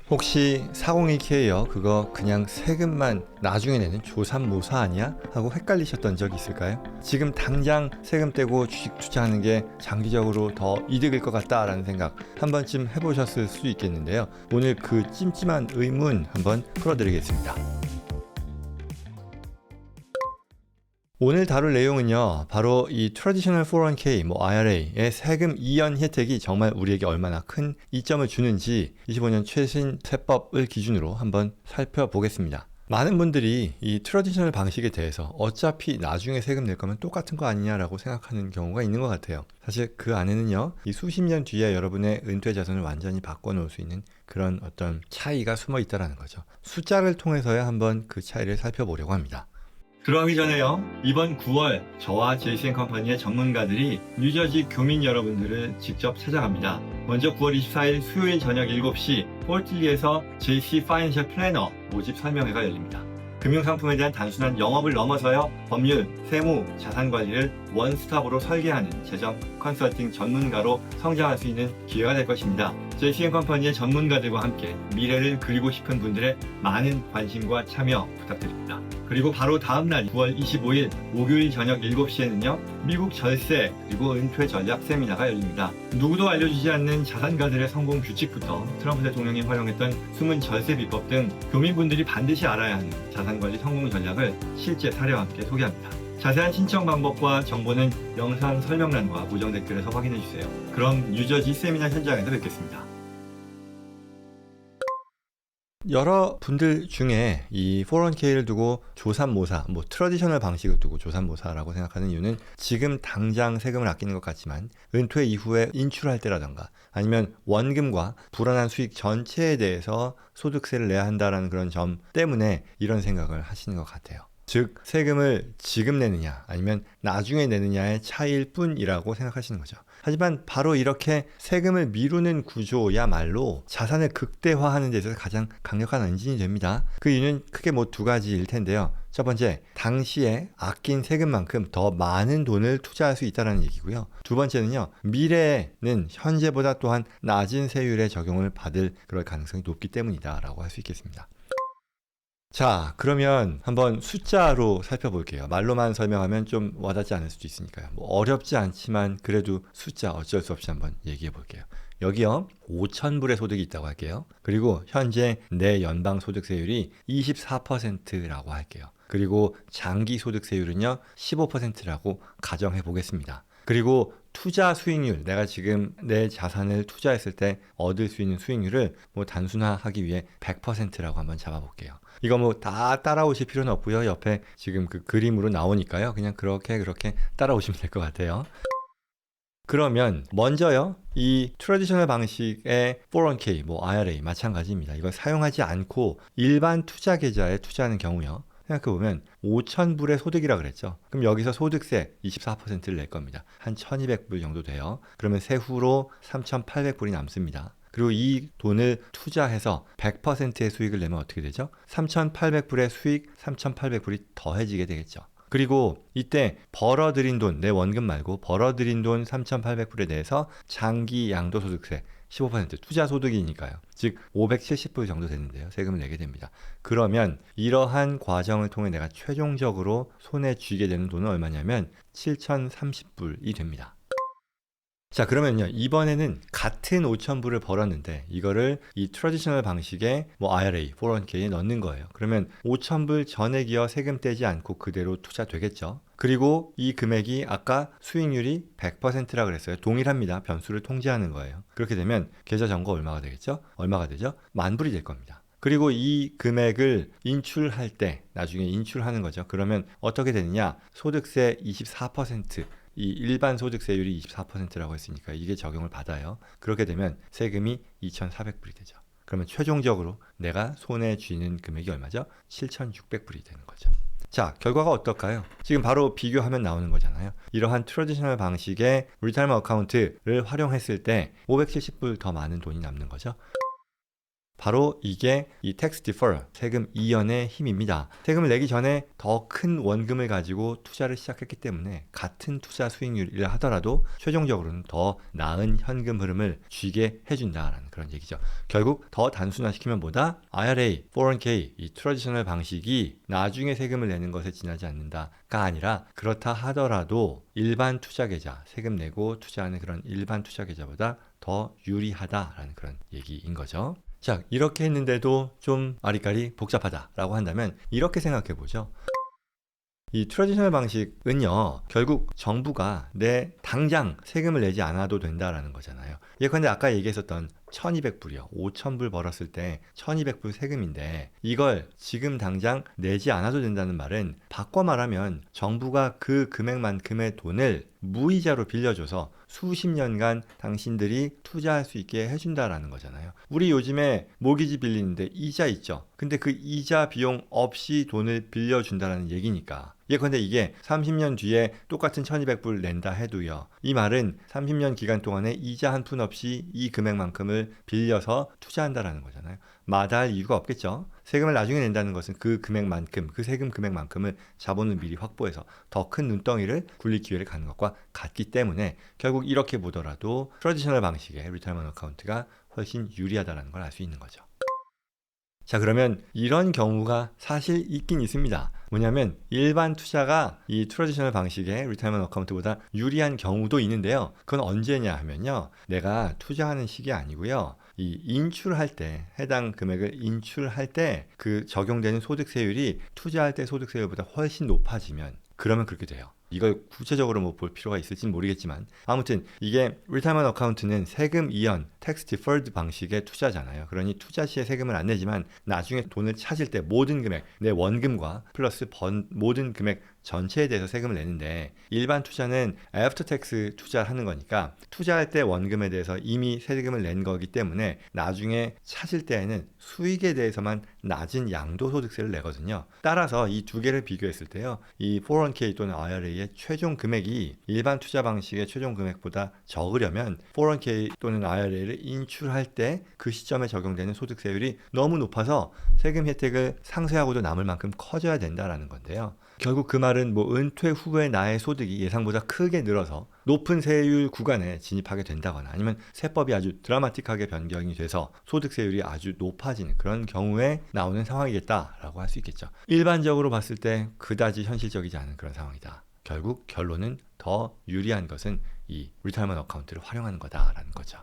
혹시 402K요? 그거 그냥 세금만 나중에 내는 조삼모사 아니야? 하고 헷갈리셨던 적 있을까요? 지금 당장 세금 떼고 주식 투자하는 게 장기적으로 더 이득일 것 같다라는 생각 한 번쯤 해보셨을 수도 있겠는데요. 오늘 그 찜찜한 의문 한번 풀어드리겠습니다. 오늘 다룰 내용은요, 바로 이 트래디셔널 401k, IRA의 세금 이연 혜택이 정말 우리에게 얼마나 큰 이점을 주는지 25년 최신 세법을 기준으로 한번 살펴보겠습니다. 많은 분들이 이 트래디셔널 방식에 대해서 어차피 나중에 세금 낼 거면 똑같은 거 아니냐라고 생각하는 경우가 있는 것 같아요. 사실 그 안에는요, 이 수십 년 뒤에 여러분의 은퇴 자산을 완전히 바꿔놓을 수 있는 그런 어떤 차이가 숨어 있다는 거죠. 숫자를 통해서야 한번 그 차이를 살펴보려고 합니다. 들어가기 전에요, 이번 9월 저와 JC&컴퍼니의 전문가들이 뉴저지 교민 여러분들을 직접 찾아갑니다. 먼저 9월 24일 수요일 저녁 7시 폴틸리에서 JC 파이낸셜 플래너 모집 설명회가 열립니다. 금융상품에 대한 단순한 영업을 넘어서요, 법률, 세무, 자산관리를 원스톱으로 설계하는 재정 컨설팅 전문가로 성장할 수 있는 기회가 될 것입니다. JC&컴퍼니의 전문가들과 함께 미래를 그리고 싶은 분들의 많은 관심과 참여 부탁드립니다. 그리고 바로 다음날 9월 25일 목요일 저녁 7시에는요, 미국 절세 그리고 은퇴 전략 세미나가 열립니다. 누구도 알려주지 않는 자산가들의 성공 규칙부터 트럼프 대통령이 활용했던 숨은 절세 비법 등 교민분들이 반드시 알아야 하는 자산관리 성공 전략을 실제 사례와 함께 소개합니다. 자세한 신청 방법과 정보는 영상 설명란과 고정 댓글에서 확인해주세요. 그럼 뉴저지 세미나 현장에서 뵙겠습니다. 여러분들 중에 이 401k를 두고 조삼모사, 트래디셔널 방식을 두고 조삼모사라고 생각하는 이유는 지금 당장 세금을 아끼는 것 같지만 은퇴 이후에 인출할 때라던가 아니면 원금과 불안한 수익 전체에 대해서 소득세를 내야 한다는 그런 점 때문에 이런 생각을 하시는 것 같아요. 즉 세금을 지금 내느냐 아니면 나중에 내느냐의 차이일 뿐이라고 생각하시는 거죠. 하지만 바로 이렇게 세금을 미루는 구조야말로 자산을 극대화하는 데 있어서 가장 강력한 엔진이 됩니다. 그 이유는 크게 두 가지일 텐데요. 첫 번째, 당시에 아낀 세금만큼 더 많은 돈을 투자할 수 있다는 얘기고요. 두 번째는요, 미래에는 현재보다 또한 낮은 세율의 적용을 받을 그럴 가능성이 높기 때문이다라고 할 수 있겠습니다. 자, 그러면 한번 숫자로 살펴볼게요. 말로만 설명하면 좀 와닿지 않을 수도 있으니까요. 어렵지 않지만 그래도 숫자 어쩔 수 없이 한번 얘기해 볼게요. 여기요, 5,000불의 소득이 있다고 할게요. 그리고 현재 내 연방 소득세율이 24%라고 할게요. 그리고 장기 소득세율은요, 15%라고 가정해 보겠습니다. 그리고 투자 수익률, 내가 지금 내 자산을 투자했을 때 얻을 수 있는 수익률을 단순화하기 위해 100%라고 한번 잡아볼게요. 이거 다 따라오실 필요는 없고요. 옆에 지금 그 그림으로 나오니까요. 그냥 그렇게 따라오시면 될 것 같아요. 그러면 먼저요, 이 트래디셔널 방식의 401k, IRA 마찬가지입니다. 이걸 사용하지 않고 일반 투자 계좌에 투자하는 경우요, 생각해보면 5,000불의 소득이라 그랬죠. 그럼 여기서 소득세 24%를 낼 겁니다. 한 1,200불 정도 돼요. 그러면 세후로 3,800불이 남습니다. 그리고 이 돈을 투자해서 100%의 수익을 내면 어떻게 되죠? 3,800불의 수익 3,800불이 더해지게 되겠죠. 그리고 이때 벌어들인 돈, 내 원금 말고 벌어들인 돈 3,800불에 대해서 장기 양도소득세 15% 투자 소득이니까요. 즉 570불 정도 되는데요. 세금을 내게 됩니다. 그러면 이러한 과정을 통해 내가 최종적으로 손에 쥐게 되는 돈은 얼마냐면 7,030불이 됩니다. 자, 그러면요, 이번에는 같은 5,000불을 벌었는데 이거를 이 트래디셔널 방식의 IRA, 401k에 넣는 거예요. 그러면 5,000불 전액이요, 세금 떼지 않고 그대로 투자되겠죠. 그리고 이 금액이 아까 수익률이 100%라 그랬어요. 동일합니다. 변수를 통제하는 거예요. 그렇게 되면 계좌 잔고 얼마가 되겠죠? 얼마가 되죠? 10,000불이 될 겁니다. 그리고 이 금액을 인출할 때, 나중에 인출하는 거죠. 그러면 어떻게 되느냐? 소득세 24%, 이 일반 소득세율이 24%라고 했으니까 이게 적용을 받아요. 그렇게 되면 세금이 2,400불이 되죠. 그러면 최종적으로 내가 손에 쥐는 금액이 얼마죠? 7,600불이 되는 거죠. 자, 결과가 어떨까요? 지금 바로 비교하면 나오는 거잖아요. 이러한 트래디셔널 방식의 리타이먼트 어카운트를 활용했을 때 570불 더 많은 돈이 남는 거죠. 바로 이게 이 tax defer, 세금 이연의 힘입니다. 세금을 내기 전에 더 큰 원금을 가지고 투자를 시작했기 때문에 같은 투자 수익률이라 하더라도 최종적으로는 더 나은 현금 흐름을 쥐게 해준다라는 그런 얘기죠. 결국 더 단순화시키면 뭐다? IRA, 401k, 이 트래디셔널 방식이 나중에 세금을 내는 것에 지나지 않는다가 아니라 그렇다 하더라도 일반 투자 계좌, 세금 내고 투자하는 그런 일반 투자 계좌보다 더 유리하다라는 그런 얘기인 거죠. 자, 이렇게 했는데도 좀 아리까리 복잡하다라고 한다면 이렇게 생각해 보죠. 이 트래디셔널 방식은요, 결국 정부가 내 당장 세금을 내지 않아도 된다라는 거잖아요. 예컨대 아까 얘기했었던 1200불이요. 5000불 벌었을 때 1200불 세금인데 이걸 지금 당장 내지 않아도 된다는 말은 바꿔 말하면 정부가 그 금액만큼의 돈을 무이자로 빌려줘서 수십 년간 당신들이 투자할 수 있게 해준다라는 거잖아요. 우리 요즘에 모기지 빌리는데 이자 있죠. 근데 그 이자 비용 없이 돈을 빌려준다는 얘기니까. 예컨대 이게 30년 뒤에 똑같은 1200불 낸다 해도요. 이 말은 30년 기간 동안에 이자 한 푼 없이 이 금액만큼을 빌려서 투자한다라는 거잖아요. 마다할 이유가 없겠죠. 세금을 나중에 낸다는 것은 그 금액만큼, 그 세금 금액만큼을 자본을 미리 확보해서 더 큰 눈덩이를 굴릴 기회를 갖는 것과 같기 때문에 결국 이렇게 보더라도 트래디셔널 방식의 리타이먼트 어카운트가 훨씬 유리하다는 걸 알 수 있는 거죠. 자, 그러면 이런 경우가 사실 있긴 있습니다. 뭐냐면 일반 투자가 이 트래디셔널 방식의 리타이먼트 어카운트보다 유리한 경우도 있는데요. 그건 언제냐 하면요. 내가 투자하는 시기 아니고요. 이 인출할 때, 해당 금액을 인출할 때 그 적용되는 소득세율이 투자할 때 소득세율보다 훨씬 높아지면 그러면 그렇게 돼요. 이걸 구체적으로 뭐 볼 필요가 있을지는 모르겠지만 아무튼 이게 리타이먼트 어카운트는 세금 이연, tax deferred 방식의 투자잖아요. 그러니 투자 시에 세금을 안 내지만 나중에 돈을 찾을 때 모든 금액, 내 원금과 플러스 번 모든 금액 전체에 대해서 세금을 내는데 일반 투자는 애프터 텍스 투자를 하는 거니까 투자할 때 원금에 대해서 이미 세금을 낸 거기 때문에 나중에 찾을 때에는 수익에 대해서만 낮은 양도소득세를 내거든요. 따라서 이 두 개를 비교했을 때요. 이 401k 또는 IRA의 최종 금액이 일반 투자 방식의 최종 금액보다 적으려면 401k 또는 IRA를 인출할 때 그 시점에 적용되는 소득세율이 너무 높아서 세금 혜택을 상쇄하고도 남을 만큼 커져야 된다라는 건데요. 결국 그 말은 뭐 은퇴 후에 나의 소득이 예상보다 크게 늘어서 높은 세율 구간에 진입하게 된다거나 아니면 세법이 아주 드라마틱하게 변경이 돼서 소득세율이 아주 높아지는 그런 경우에 나오는 상황이겠다라고 할 수 있겠죠. 일반적으로 봤을 때 그다지 현실적이지 않은 그런 상황이다. 결국 결론은 더 유리한 것은 이 리타이먼트 어카운트를 활용하는 거다라는 거죠.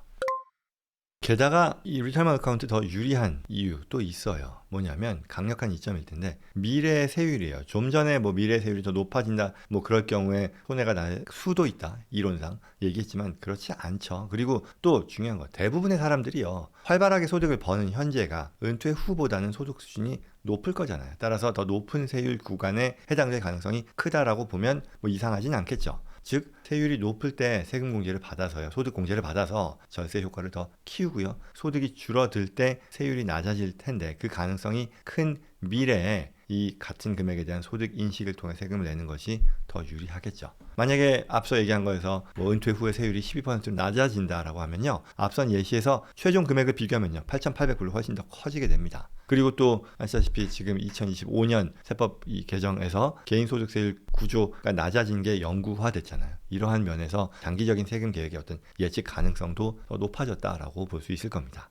게다가 이 리타이먼트 어카운트 더 유리한 이유 또 있어요. 뭐냐면 강력한 이점일 텐데 미래의 세율이에요. 좀 전에 뭐 미래 세율이 더 높아진다 뭐 그럴 경우에 손해가 날 수도 있다 이론상 얘기했지만 그렇지 않죠. 그리고 또 중요한 거 대부분의 사람들이요 활발하게 소득을 버는 현재가 은퇴 후보다는 소득 수준이 높을 거잖아요. 따라서 더 높은 세율 구간에 해당될 가능성이 크다라고 보면 뭐 이상하진 않겠죠. 즉 세율이 높을 때 세금 공제를 받아서요. 소득 공제를 받아서 절세 효과를 더 키우고요. 소득이 줄어들 때 세율이 낮아질 텐데 그 가능성이 큰 미래에 이 같은 금액에 대한 소득 인식을 통해 세금을 내는 것이 더 유리하겠죠. 만약에 앞서 얘기한 거에서 뭐 은퇴 후에 세율이 12%로 낮아진다라고 하면요. 앞선 예시에서 최종 금액을 비교하면요. 8,800불로 훨씬 더 커지게 됩니다. 그리고 또 아시다시피 지금 2025년 세법 이 개정에서 개인소득세율 구조가 낮아진 게 영구화됐잖아요. 이러한 면에서 장기적인 세금 계획의 어떤 예측 가능성도 더 높아졌다라고 볼 수 있을 겁니다.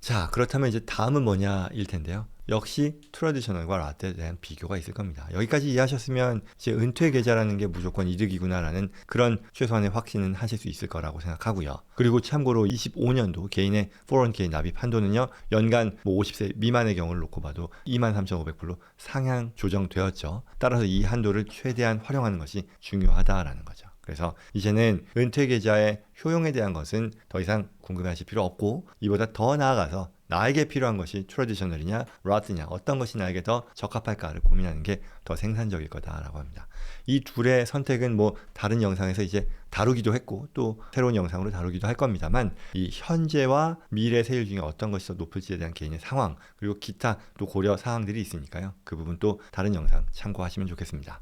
자, 그렇다면 이제 다음은 뭐냐일 텐데요. 역시 트래디셔널과 라떼에 대한 비교가 있을 겁니다. 여기까지 이해하셨으면 이제 은퇴 계좌라는 게 무조건 이득이구나라는 그런 최소한의 확신은 하실 수 있을 거라고 생각하고요. 그리고 참고로 25년도 개인의 401k 납입 한도는요. 연간 뭐 50세 미만의 경우를 놓고 봐도 23,500불로 상향 조정되었죠. 따라서 이 한도를 최대한 활용하는 것이 중요하다라는 거죠. 그래서 이제는 은퇴 계좌의 효용에 대한 것은 더 이상 궁금해하실 필요 없고 이보다 더 나아가서 나에게 필요한 것이 트래디셔널이냐 라트냐 어떤 것이 나에게 더 적합할까를 고민하는 게 더 생산적일 거다라고 합니다. 이 둘의 선택은 뭐 다른 영상에서 이제 다루기도 했고 또 새로운 영상으로 다루기도 할 겁니다만 이 현재와 미래 세율 중에 어떤 것이 더 높을지에 대한 개인의 상황 그리고 기타 또 고려 사항들이 있으니까요. 그 부분 또 다른 영상 참고하시면 좋겠습니다.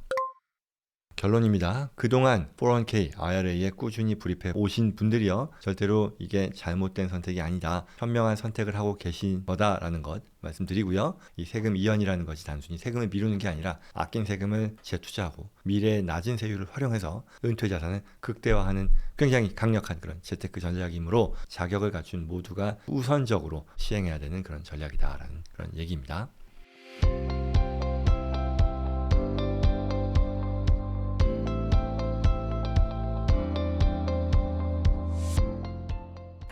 결론입니다. 그동안 401k, IRA에 꾸준히 불입해 오신 분들이요. 절대로 이게 잘못된 선택이 아니다. 현명한 선택을 하고 계신 거다라는 것 말씀드리고요. 이 세금 이연이라는 것이 단순히 세금을 미루는 게 아니라 아낀 세금을 재투자하고 미래의 낮은 세율을 활용해서 은퇴 자산을 극대화하는 굉장히 강력한 그런 재테크 전략이므로 자격을 갖춘 모두가 우선적으로 시행해야 되는 그런 전략이다라는 그런 얘기입니다.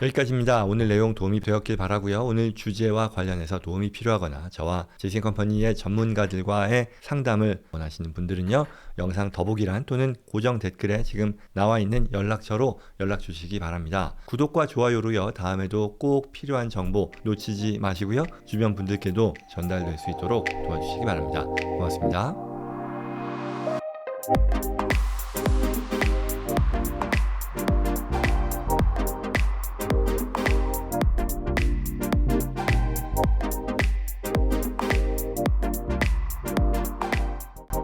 여기까지입니다. 오늘 내용 도움이 되었길 바라고요. 오늘 주제와 관련해서 도움이 필요하거나 저와 제이슨컴퍼니의 전문가들과의 상담을 원하시는 분들은요. 영상 더보기란 또는 고정 댓글에 지금 나와 있는 연락처로 연락 주시기 바랍니다. 구독과 좋아요로요. 다음에도 꼭 필요한 정보 놓치지 마시고요. 주변 분들께도 전달될 수 있도록 도와주시기 바랍니다. 고맙습니다.